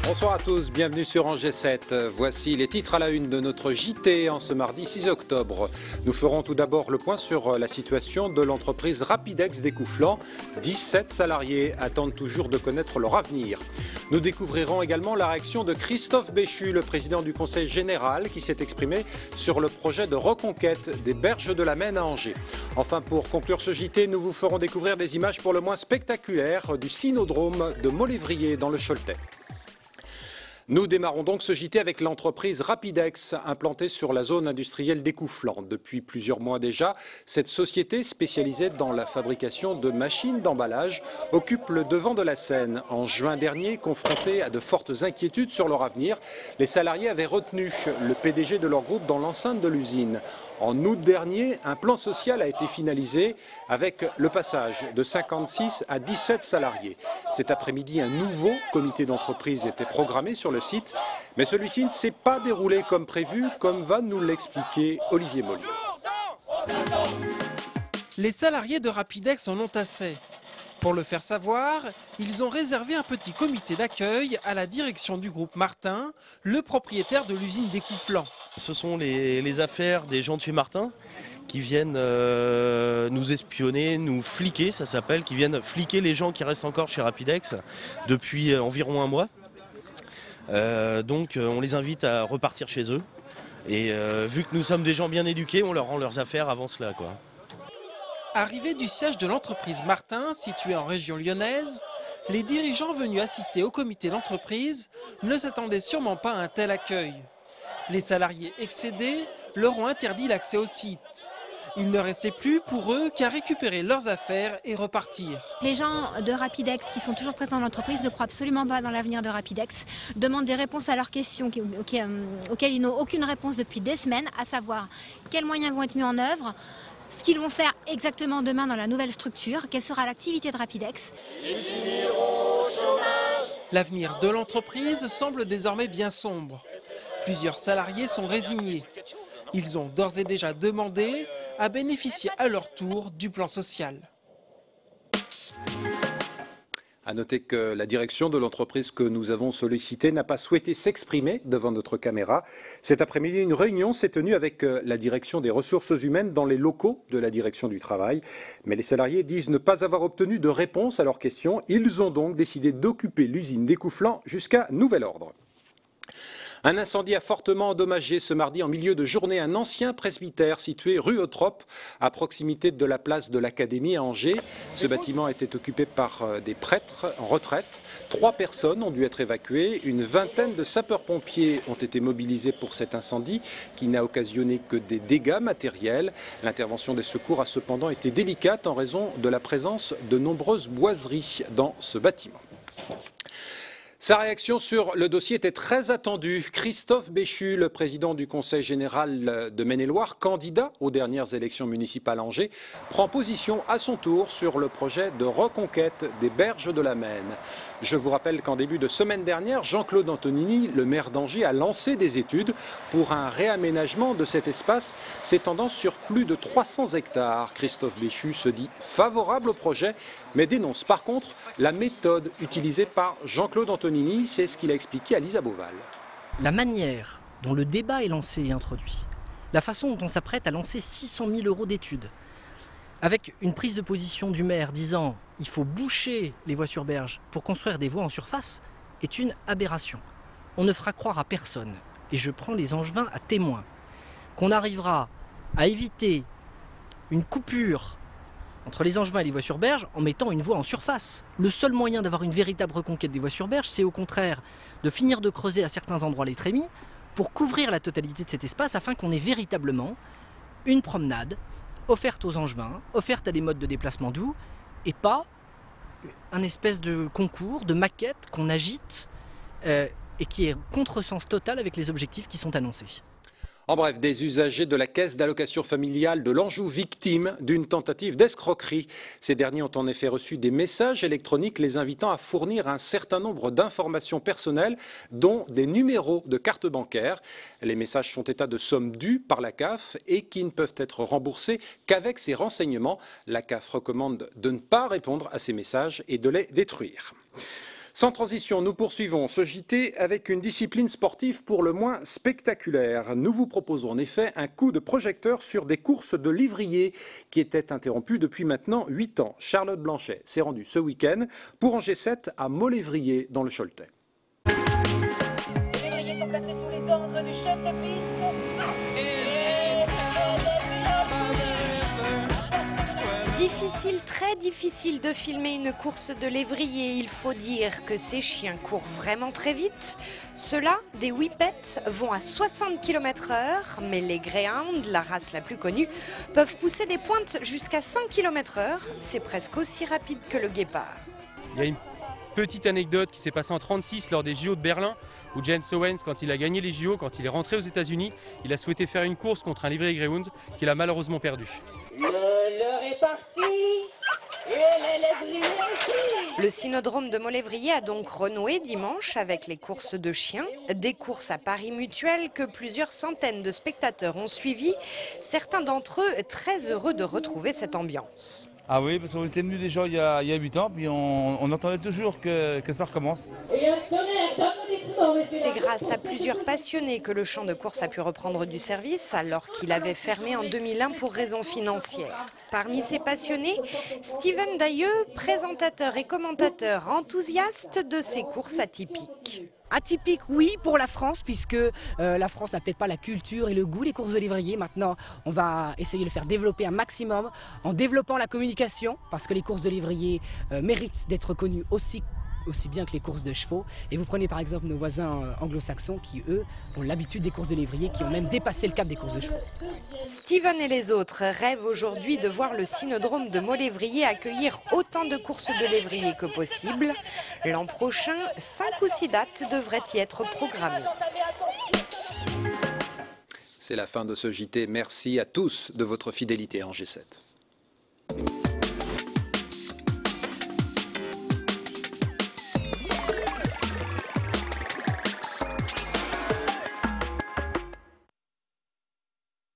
Bonsoir à tous, bienvenue sur Angers 7. Voici les titres à la une de notre JT en ce mardi 6 octobre. Nous ferons tout d'abord le point sur la situation de l'entreprise Rapidex d'Écouflant. 17 salariés attendent toujours de connaître leur avenir. Nous découvrirons également la réaction de Christophe Béchu, le président du Conseil général, qui s'est exprimé sur le projet de reconquête des berges de la Maine à Angers. Enfin, pour conclure ce JT, nous vous ferons découvrir des images pour le moins spectaculaires du cynodrome de Molévrier dans le Choletais. Nous démarrons donc ce JT avec l'entreprise Rapidex, implantée sur la zone industrielle d'Écouflant. Depuis plusieurs mois déjà, cette société spécialisée dans la fabrication de machines d'emballage occupe le devant de la scène. En juin dernier, confrontés à de fortes inquiétudes sur leur avenir, les salariés avaient retenu le PDG de leur groupe dans l'enceinte de l'usine. En août dernier, un plan social a été finalisé avec le passage de 56 à 17 salariés. Cet après-midi, un nouveau comité d'entreprise était programmé sur le site, mais celui-ci ne s'est pas déroulé comme prévu, comme va nous l'expliquer Olivier Mollier. Les salariés de Rapidex en ont assez. Pour le faire savoir, ils ont réservé un petit comité d'accueil à la direction du groupe Martin, le propriétaire de l'usine d'Écouflant. Ce sont les affaires des gens de chez Martin qui viennent nous espionner, nous fliquer, ça s'appelle, qui viennent fliquer les gens qui restent encore chez Rapidex depuis environ un mois. Donc on les invite à repartir chez eux. Et vu que nous sommes des gens bien éduqués, on leur rend leurs affaires avant cela, quoi. Arrivés du siège de l'entreprise Martin, située en région lyonnaise, les dirigeants venus assister au comité d'entreprise ne s'attendaient sûrement pas à un tel accueil. Les salariés excédés leur ont interdit l'accès au site. Il ne restait plus pour eux qu'à récupérer leurs affaires et repartir. Les gens de Rapidex qui sont toujours présents dans l'entreprise ne croient absolument pas dans l'avenir de Rapidex, demandent des réponses à leurs questions auxquelles ils n'ont aucune réponse depuis des semaines, à savoir quels moyens vont être mis en œuvre, ce qu'ils vont faire exactement demain dans la nouvelle structure, quelle sera l'activité de Rapidex. L'avenir de l'entreprise semble désormais bien sombre. Plusieurs salariés sont résignés. Ils ont d'ores et déjà demandé à bénéficier à leur tour du plan social. À noter que la direction de l'entreprise que nous avons sollicitée n'a pas souhaité s'exprimer devant notre caméra. Cet après-midi, une réunion s'est tenue avec la direction des ressources humaines dans les locaux de la direction du travail. Mais les salariés disent ne pas avoir obtenu de réponse à leurs questions. Ils ont donc décidé d'occuper l'usine d'Écouflant jusqu'à nouvel ordre. Un incendie a fortement endommagé ce mardi en milieu de journée un ancien presbytère situé rue Eutrope, à proximité de la place de l'Académie à Angers. Ce bâtiment était occupé par des prêtres en retraite. 3 personnes ont dû être évacuées. Une vingtaine de sapeurs-pompiers ont été mobilisés pour cet incendie qui n'a occasionné que des dégâts matériels. L'intervention des secours a cependant été délicate en raison de la présence de nombreuses boiseries dans ce bâtiment. Sa réaction sur le dossier était très attendue. Christophe Béchu, le président du Conseil général de Maine-et-Loire, candidat aux dernières élections municipales à Angers, prend position à son tour sur le projet de reconquête des berges de la Maine. Je vous rappelle qu'en début de semaine dernière, Jean-Claude Antonini, le maire d'Angers, a lancé des études pour un réaménagement de cet espace s'étendant sur plus de 300 hectares. Christophe Béchu se dit favorable au projet, mais dénonce par contre la méthode utilisée par Jean-Claude Antonini. C'est ce qu'il a expliqué à Lisa Beauval. La manière dont le débat est lancé et introduit, la façon dont on s'apprête à lancer 600 000 € d'études, avec une prise de position du maire disant il faut boucher les voies sur berge pour construire des voies en surface, est une aberration. On ne fera croire à personne, et je prends les Angevins à témoin, qu'on arrivera à éviter une coupure entre les Angevins et les voies sur berge en mettant une voie en surface. Le seul moyen d'avoir une véritable reconquête des voies sur berge, c'est au contraire de finir de creuser à certains endroits les trémies pour couvrir la totalité de cet espace afin qu'on ait véritablement une promenade offerte aux Angevins, offerte à des modes de déplacement doux et pas un espèce de concours, de maquette qu'on agite et qui est contresens total avec les objectifs qui sont annoncés. En bref, des usagers de la caisse d'allocation familiale de l'Anjou victimes d'une tentative d'escroquerie. Ces derniers ont en effet reçu des messages électroniques les invitant à fournir un certain nombre d'informations personnelles, dont des numéros de carte bancaire. Les messages font état de sommes dues par la CAF et qui ne peuvent être remboursées qu'avec ces renseignements. La CAF recommande de ne pas répondre à ces messages et de les détruire. Sans transition, nous poursuivons ce JT avec une discipline sportive pour le moins spectaculaire. Nous vous proposons en effet un coup de projecteur sur des courses de lévrier qui étaient interrompues depuis maintenant 8 ans. Charlotte Blanchet s'est rendue ce week-end pour en G7 à Molévrier dans le Choletais. Les lévriers sont placés sous les ordres du chef de piste. Difficile, très difficile de filmer une course de lévrier. Il faut dire que ces chiens courent vraiment très vite. Ceux-là, des whippets, vont à 60 km/h, mais les greyhounds, la race la plus connue, peuvent pousser des pointes jusqu'à 100 km/h. C'est presque aussi rapide que le guépard. Il y a une petite anecdote qui s'est passée en 1936 lors des JO de Berlin, où Jens Owens, quand il a gagné les JO, quand il est rentré aux États-Unis, il a souhaité faire une course contre un lévrier greyhound qu'il a malheureusement perdu. L'heure est partie et les lévriers aussi. Le cynodrome de Molévrier a donc renoué dimanche avec les courses de chiens, des courses à paris mutuel que plusieurs centaines de spectateurs ont suivies, certains d'entre eux très heureux de retrouver cette ambiance. Ah oui, parce qu'on était venus déjà il y a 8 ans, puis on attendait toujours que ça recommence. Et un tonnerre d'applaudissements, messieurs. C'est grâce à plusieurs passionnés que le champ de course a pu reprendre du service alors qu'il avait fermé en 2001 pour raisons financières. Parmi ces passionnés, Steven Dailleux, présentateur et commentateur enthousiaste de ces courses atypiques. Atypique, oui, pour la France, puisque la France n'a peut-être pas la culture et le goût des courses de lévrier. Maintenant, on va essayer de le faire développer un maximum en développant la communication, parce que les courses de lévrier méritent d'être connues aussi bien que les courses de chevaux. Et vous prenez par exemple nos voisins anglo-saxons qui, eux, ont l'habitude des courses de lévrier, qui ont même dépassé le cap des courses de chevaux. Steven et les autres rêvent aujourd'hui de voir le cynodrome de Molévrier accueillir autant de courses de lévrier que possible. L'an prochain, 5 ou 6 dates devraient y être programmées. C'est la fin de ce JT. Merci à tous de votre fidélité en G7.